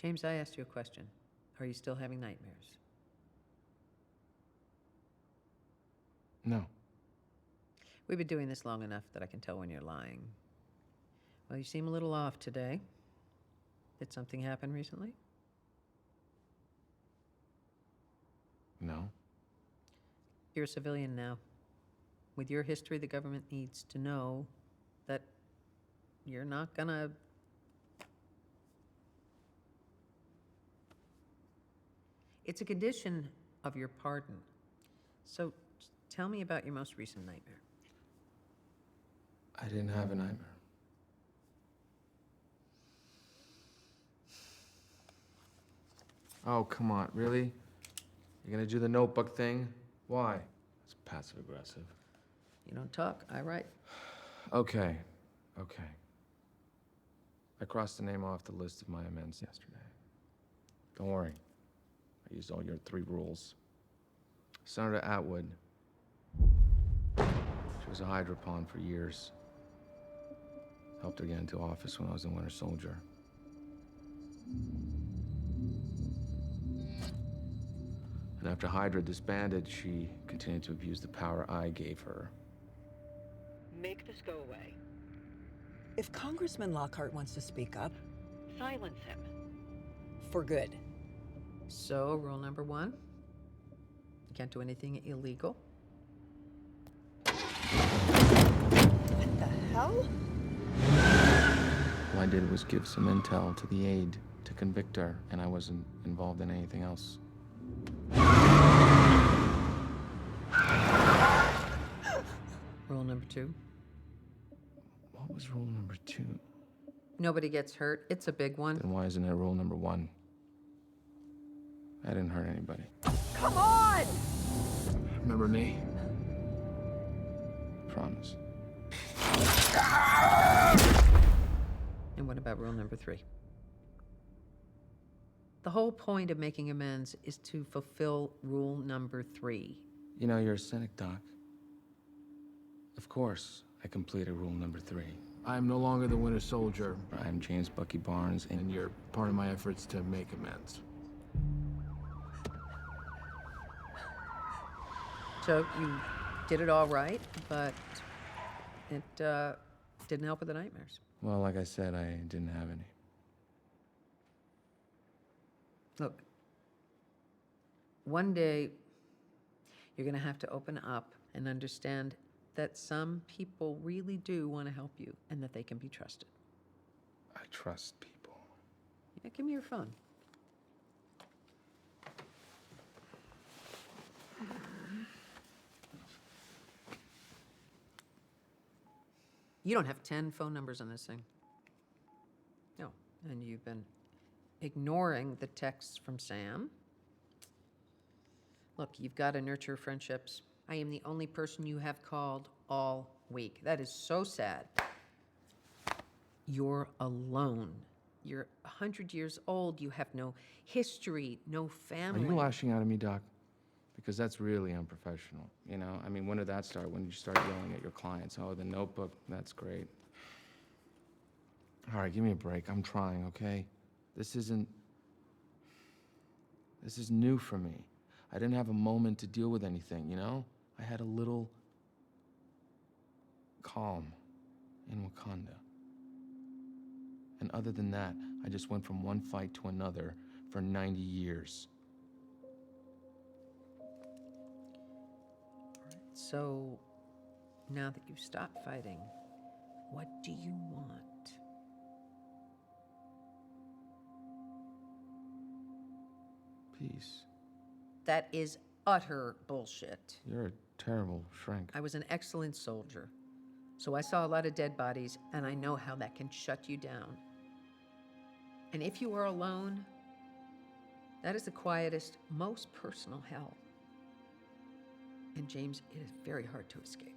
James, I asked you a question. Are you still having nightmares? No. We've been doing this long enough that I can tell when you're lying. Well, you seem a little off today. Did something happen recently? No. You're a civilian now. With your history, the government needs to know that you're not gonna... It's a condition of your pardon. So tell me about your most recent nightmare. I didn't have a nightmare. Oh, come on, really? You're gonna do the notebook thing? Why? It's passive aggressive. You don't talk, I write. Okay. I crossed the name off the list of my amends yesterday. Don't worry. I used all your 3 rules. Senator Atwood. She was a hydropon for years. Helped her get into office when I was in Winter Soldier. And after Hydra disbanded, she continued to abuse the power I gave her. Make this go away. If Congressman Lockhart wants to speak up, Silence him. for good. So, rule number 1, you can't do anything illegal. What the hell? All I did was give some intel to the aide to convict her, and I wasn't involved in anything else. Rule number 2, What was rule number 2? nobody gets hurt. It's a big one. Then why isn't it rule number 1? I didn't hurt anybody. Come on! Remember me? Promise. And what about rule number 3? The whole point of making amends is to fulfill rule number 3. You know, you're a cynic, Doc. Of course, I completed rule number 3. I am no longer the Winter Soldier, I'm James Bucky Barnes, and you're part of my efforts to make amends. So you did it all right, but it didn't help with the nightmares. Well, like I said, I didn't have any. Look, one day you're going to have to open up and understand that some people really do want to help you and that they can be trusted. I trust people. Yeah, give me your phone. You don't have 10 phone numbers on this thing. No, and you've been ignoring the texts from Sam. Look, you've got to nurture friendships. I am the only person you have called all week. That is so sad. You're alone. You're 100 years old. You have no history, no Are family. you lashing out at me, Doc? Because that's really unprofessional, you know? I mean, when did that start? When did you start yelling at your clients? Oh, the notebook, that's great. All right, give me a break. I'm trying, okay? This is new for me. I didn't have a moment to deal with anything, you know? I had a little calm in Wakanda. And other than that, I just went from one fight to another for 90 years. So, now that you've stopped fighting, what do you want? Peace. That is utter bullshit. You're a terrible shrink. I was an excellent soldier, so I saw a lot of dead bodies, and I know how that can shut you down. And if you are alone, that is the quietest, most personal hell. And James, it is very hard to escape.